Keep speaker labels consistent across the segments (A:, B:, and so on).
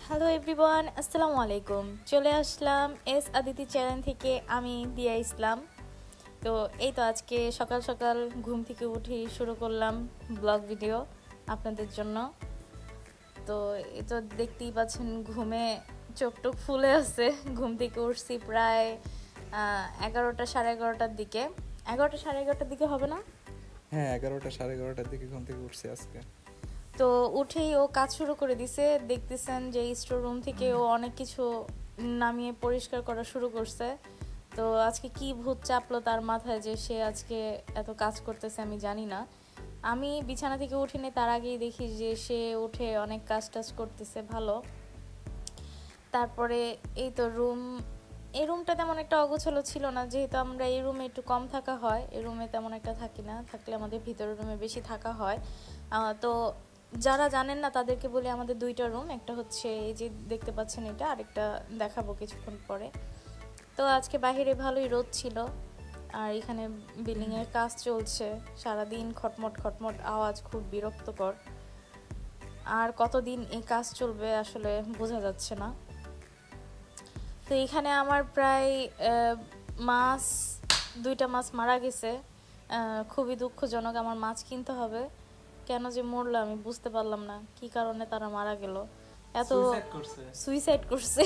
A: Hello everyone, আসসালামু আলাইকুম। চলে আসলাম এস আদিতি চ্যানেল থেকে, আমি দিয়া ইসলাম। তো এই তো আজকে সকাল সকাল ঘুম থেকে উঠে শুরু করলাম ব্লগ ভিডিও আপনাদের জন্য। তো এই তো দেখতেই পাচ্ছেন ঘুমে চোখ টোক ফুলে আছে। ঘুম থেকে উঠছি প্রায় 11টা সাড়ে 11টার দিকে। 11টা সাড়ে 11টার দিকে হবে না?
B: হ্যাঁ, 11টা সাড়ে 11টার দিকে ঘুম থেকে উঠছি আজকে।
A: তো উঠেই ও কাজ শুরু করে দিছে। দেখতেছেন যে স্টোর রুম থেকে ও অনেক কিছু নামিয়ে পরিষ্কার করা শুরু করছে। তো আজকে কি ভূত চাপলো তার মাথায় যে সে আজকে এত কাজ করতেছে, আমি জানি না। আমি বিছানা থেকে উঠিনি, তার আগেই দেখি যে সে উঠে অনেক কাজ টাজ করতেছে ভালো। তারপরে এই তো এই রুমটা তেমন একটা অগোছালো ছিল না, যেহেতু আমরা এই রুমে একটু কম থাকা হয়। এই রুমে তেমন একটা থাকি না, থাকলে আমাদের ভিতরের রুমে বেশি থাকা হয়। তো যারা জানেন না তাদেরকে বলি, আমাদের দুইটা রুম, একটা হচ্ছে এই যে দেখতে পাচ্ছেন এটা, আরেকটা দেখাবো কিছুক্ষণ পরে। তো আজকে বাহিরে ভালোই রোদ ছিল, আর এখানে বিল্ডিংয়ের কাজ চলছে। সারাদিন খটমট খটমট আওয়াজ, খুব বিরক্তকর। আর কতদিন এই কাজ চলবে আসলে বোঝা যাচ্ছে না। তো এখানে আমার প্রায় মাছ, 2টা মাছ মারা গেছে। খুবই দুঃখজনক। আমার মাছ কিনতে হবে। কেন যে মরলো আমি বুঝতে পারলাম না, কি কারণে তারা মারা গেল। এত সুইসাইড করছে।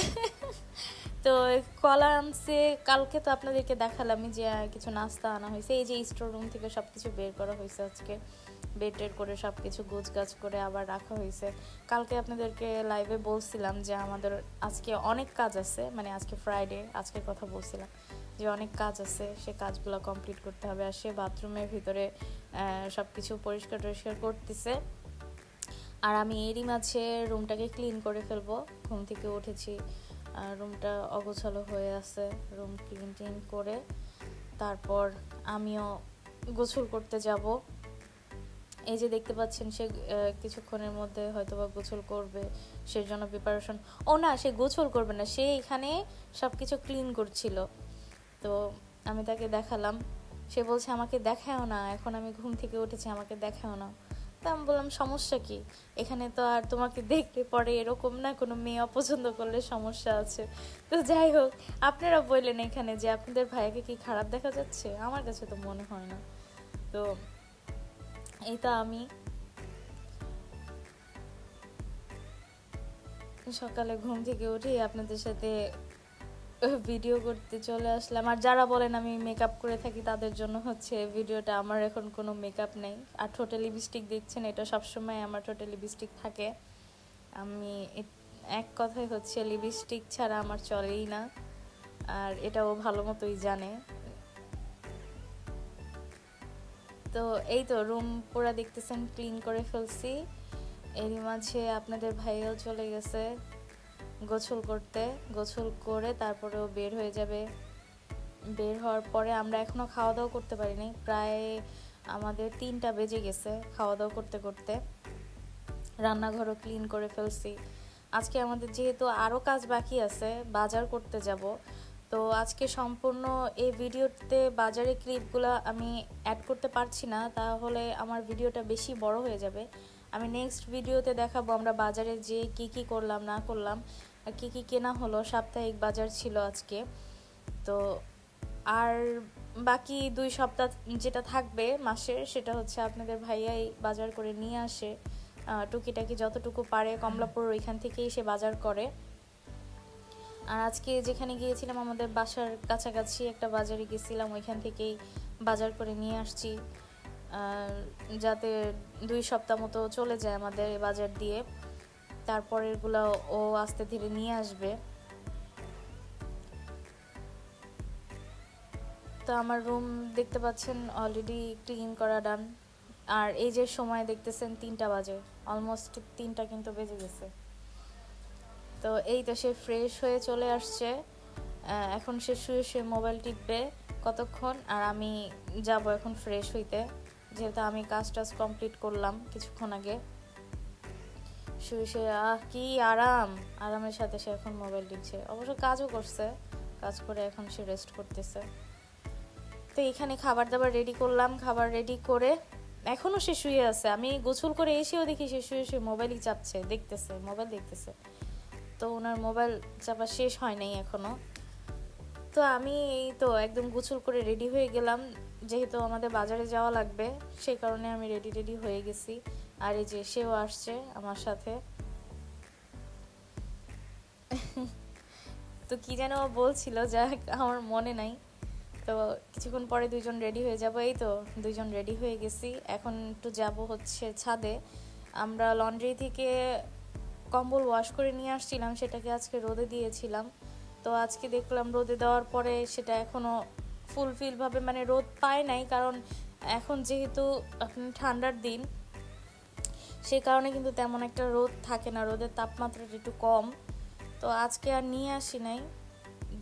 A: তো কলা আনছে কালকে, তো আপনাদেরকে দেখালামই যে কিছু নাস্তা আনা হয়েছে। এই যে স্টোর রুম থেকে সবকিছু বের করা হয়েছে আজকে, বেটের করে সবকিছু গোছগাছ করে আবার রাখা হয়েছে। কালকে আপনাদেরকে লাইভে বলছিলাম যে আমাদের আজকে অনেক কাজ আছে, মানে আজকে ফ্রাইডে, আজকের কথা বলছিলাম যে অনেক কাজ আছে, সে কাজগুলো কমপ্লিট করতে হবে। আর সে বাথরুমের ভিতরে সবকিছু পরিষ্কার টরিষ্কার করতেছে, আর আমি এরই মাঝে রুমটাকে ক্লিন করে ফেলবো। ঘুম থেকে উঠেছি, রুমটা অগোছালো হয়ে আছে। রুম ক্লিন করে তারপর আমিও গোসল করতে যাব। এই যে দেখতে পাচ্ছেন সে কিছুক্ষণের মধ্যে হয়তোবা গোসল করবে, সে জন্য প্রিপারেশন। ও না, সে গোসল করবে না, সে এখানে সবকিছু ক্লিন করছিল। তো আমি তাকে দেখালাম, সে বলছে আমাকে দেখাও না, এখন আমি ঘুম থেকে উঠেছি, আমাকে দেখাও না। তা আমি বললাম সমস্যা কি, এখানে তো আর তোমাকে দেখলে পরে এরকম না কোনো মেয়ে অপছন্দ করলে সমস্যা আছে। তো যাই হোক, আপনারা বললেন এখানে যে আপনাদের ভাইয়াকে কি খারাপ দেখা যাচ্ছে, আমার কাছে তো মনে হয় না। তো এইটা আমি সকালে ঘুম থেকে উঠে আপনাদের সাথে ভিডিও করতে চলে আসলাম। আর যারা বলেন আমি মেকআপ করে থাকি, তাদের জন্য হচ্ছে ভিডিওটা। আমার এখন কোনো মেকআপ নেই। আর ঠোঁটে লিপস্টিক দেখছেন, এটা সবসময় আমার ঠোঁটে লিপস্টিক থাকে। আমি এক কথায় হচ্ছে লিপস্টিক ছাড়া আমার চলেই না, আর এটাও ভালো মতোই জানে। তো এই তো রুম পুরা দেখতেছেন ক্লিন করে ফেলছি। এরই মাঝে আপনাদের ভাইও চলে গেছে গোসল করতে। গোসল করে তারপরেও বের হয়ে যাবে। বের হওয়ার পরে আমরা এখনো খাওয়া দাওয়া করতে পারিনি, প্রায় আমাদের 3টা বেজে গেছে খাওয়া দাওয়া করতে করতে। রান্নাঘরও ক্লিন করে ফেলছি। আজকে আমাদের যেহেতু আরও কাজ বাকি আছে, বাজার করতে যাব। তো আজকে সম্পূর্ণ এই ভিডিওতে বাজারের ক্লিপগুলো আমি অ্যাড করতে পারছি না, তাহলে আমার ভিডিওটা বেশি বড় হয়ে যাবে। আমি নেক্সট ভিডিওতে দেখাবো আমরা বাজারে যে কি কি করলাম না করলাম, আর কি কি কেনা হলো। সাপ্তাহিক বাজার ছিল আজকে। তো আর বাকি 2 সপ্তাহ যেটা থাকবে মাসের, সেটা হচ্ছে আপনাদের ভাইয়াই বাজার করে নিয়ে আসে। টুকিটাকি যতটুকু পারে, কমলাপুর ওইখান থেকেই সে বাজার করে। আর আজকে যেখানে গিয়েছিলাম আমাদের বাসার কাছাকাছি একটা বাজারে গেছিলাম, ওইখান থেকেই বাজার করে নিয়ে আসছি, যাতে 2 সপ্তাহ মতো চলে যায় আমাদের বাজার দিয়ে। তারপরেরগুলো ও আস্তে ধীরে নিয়ে আসবে। তো আমার রুম দেখতে পাচ্ছেন অলরেডি ক্লিন করা ডান। আর এই যে সময় দেখতেছেন 3টা বাজে, অলমোস্ট 3টা কিন্তু বেজে গেছে। তো এই তো সে ফ্রেশ হয়ে চলে আসছে। এখন সে শুয়ে শুয়ে মোবাইল টিপবে কতক্ষণ, আর আমি যাব এখন ফ্রেশ হইতে, যেহেতু আমি কাজ টাজ কমপ্লিট করলাম কিছুক্ষণ আগে। শুয়ে শুয়ে কি আরামের সাথে সে এখন মোবাইল টিপছে। অবশ্য কাজও করছে, কাজ করে এখন সে রেস্ট করতেছে। তো এখানে খাবার দাবার রেডি করলাম, খাবার রেডি করে এখনও সে শুয়ে আছে। আমি গোসল করে এসেও দেখি সে শুয়ে শুয়ে মোবাইলই চাপছে, মোবাইল দেখতেছে। তো ওনার মোবাইল চাপা শেষ হয় নাই এখনো। তো আমি এই তো একদম গোসল করে রেডি হয়ে গেলাম, যেহেতু আমাদের বাজারে যাওয়া লাগবে সেই কারণে আমি রেডি হয়ে গেছি। আর এই যে সেও আসছে আমার সাথে। তো কি যেন বলছিল, যাক আমার মনে নাই। তো কিছুক্ষণ পরে দুইজন রেডি হয়ে যাব। এই তো দুইজন রেডি হয়ে গেছি, এখন একটু যাব হচ্ছে ছাদে। আমরা লন্ড্রি থেকে কম্বল ওয়াশ করে নিয়ে আসছিলাম, সেটাকে আজকে রোদে দিয়েছিলাম। তো আজকে দেখলাম রোদে দেওয়ার পরে সেটা এখনও ফুলফিলভাবে মানে রোদ পায় নাই, কারণ এখন যেহেতু ঠান্ডার দিন সেই কারণে কিন্তু তেমন একটা রোদ থাকে না, রোদের তাপমাত্রাটা একটু কম। তো আজকে আর নিয়ে আসি নাই,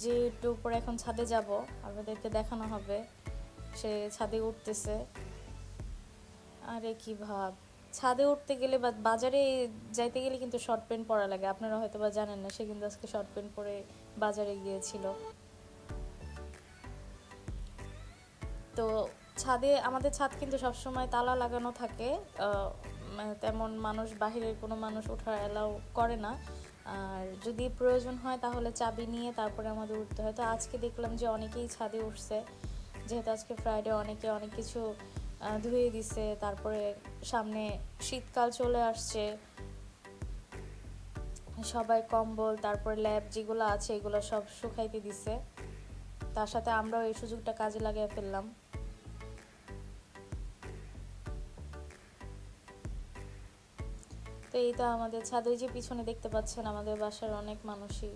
A: যে একটু উপরে এখন ছাদে যাব, আপনাদেরকে দেখানো হবে সে ছাদে উঠতেছে। আরে কি ভাব, ছাদে উঠতে গেলে বা বাজারে যাইতে গেলে কিন্তু শর্ট প্যান্ট পরা লাগে, আপনারা হয়তো বা জানেন না। সে কিন্তু আজকে শর্ট প্যান্ট পরে বাজারে গিয়েছিল। তো ছাদে, আমাদের ছাদ কিন্তু সবসময় তালা লাগানো থাকে, তেমন মানুষ, বাহিরের কোনো মানুষ ওঠার অ্যালাউ করে না। আর যদি প্রয়োজন হয় তাহলে চাবি নিয়ে তারপরে আমাদের উঠতে হয়। তো আজকে দেখলাম যে অনেকেই ছাদে উঠছে, যেহেতু আজকে ফ্রাইডে, অনেকে অনেক কিছু ধুয়ে দিছে। তারপরে সামনে শীতকাল চলে আসছে, সবাই কম্বল তারপরে ল্যাব যেগুলো আছে এগুলো সব শুকাইতে দিছে। তার সাথে আমরাও এই সুযোগটা কাজে লাগিয়ে ফেললাম। তো এই তো আমাদের ছাদে, যে পিছনে দেখতে পাচ্ছেন আমাদের বাসার অনেক মানুষই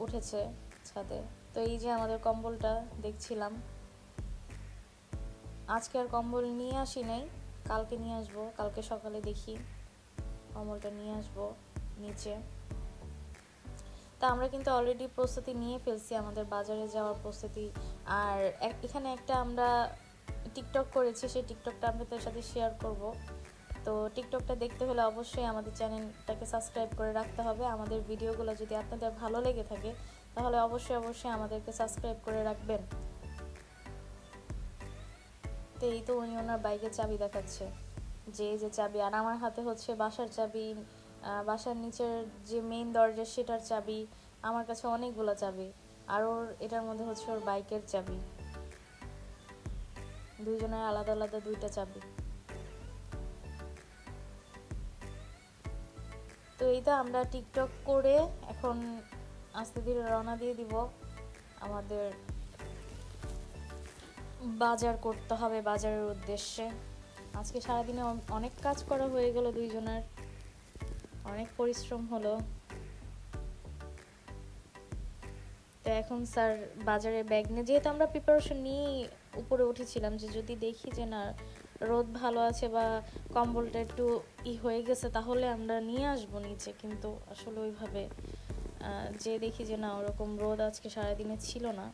A: উঠেছে ছাদে। তো এই যে আমাদের কম্বলটা দেখছিলাম, আজকে আর কম্বল নিয়ে আসি নাই, কালকে নিয়ে আসবো। কালকে সকালে দেখি কম্বলটা নিয়ে আসবো নিচে। তা আমরা কিন্তু অলরেডি প্রস্তুতি নিয়ে ফেলছি আমাদের বাজারে যাওয়ার প্রস্তুতি। আর এখানে একটা আমরা টিকটক করেছি, সেই টিকটকটা আপনাদের সাথে শেয়ার করব। তো টিকটকটা দেখতে হলে অবশ্যই আমাদের চ্যানেলটাকে সাবস্ক্রাইব করে রাখতে হবে। আমাদের ভিডিওগুলো যদি আপনাদের ভালো লেগে থাকে তাহলে অবশ্যই আমাদেরকে সাবস্ক্রাইব করে রাখবেন। তো এই তো উনি ওনার বাইকের চাবি দেখাচ্ছে, যে চাবি। আর আমার হাতে হচ্ছে বাসার চাবি, বাসার নিচের যে মেইন দরজা সেটার চাবি। আমার কাছে অনেকগুলো চাবি, আর ওর এটার মধ্যে হচ্ছে ওর বাইকের চাবি। দুইজনের আলাদা আলাদা দুইটা চাবি। তো এই তো আমরা টিকটক করে এখন আস্তে ধীরে রওনা দিয়ে দিব। আমাদের বাজার করতে হবে, বাজারের উদ্দেশ্যে। আজকে সারাদিনে অনেক কাজ করা হয়ে গেল, দুইজনের অনেক পরিশ্রম হলো। তো এখন স্যার বাজারে ব্যাগ নিয়ে, যেহেতু আমরা প্রিপারেশন নিয়ে উপরে উঠেছিলাম যে যদি দেখি যে না রোদ ভালো আছে বা কম্বলটা একটু হয়ে গেছে তাহলে আমরা নিয়ে আসবো নিচে, কিন্তু আসলে ওইভাবে যে দেখি যে না ওরকম রোদ আজকে সারাদিনে ছিল না।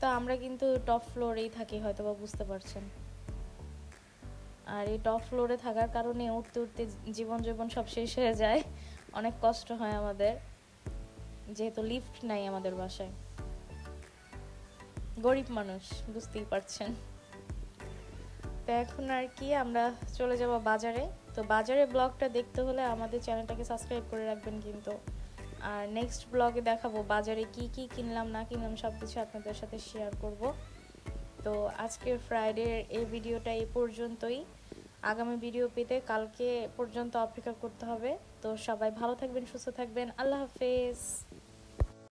A: তো আমরা কিন্তু টপ ফ্লোরেই থাকি, হয়তো বা বুঝতে পারছেন। আর এই টপ ফ্লোরে থাকার কারণে উঠতে উঠতে জীবন সব শেষ হয়ে যায়, অনেক কষ্ট হয় আমাদের, যেহেতু লিফট নাই আমাদের বাসায়। গরিব মানুষ, বুঝতেই পারছেন। তো এখন আর কি, আমরা চলে যাব বাজারে। তো বাজারে ব্লগটা দেখতে হলে আমাদের চ্যানেলটাকে সাবস্ক্রাইব করে রাখবেন কিন্তু। আর নেক্সট ব্লগে দেখাবো বাজারে কি কি কিনলাম না কিনলাম, সব কিছু আপনাদের সাথে শেয়ার করব। তো আজকের ফ্রাইডের এই ভিডিওটা এই পর্যন্তই। আগামী ভিডিও পেতে কালকে পর্যন্ত অপেক্ষা করতে হবে। তো সবাই ভালো থাকবেন, সুস্থ থাকবেন, আল্লাহ হাফেজ।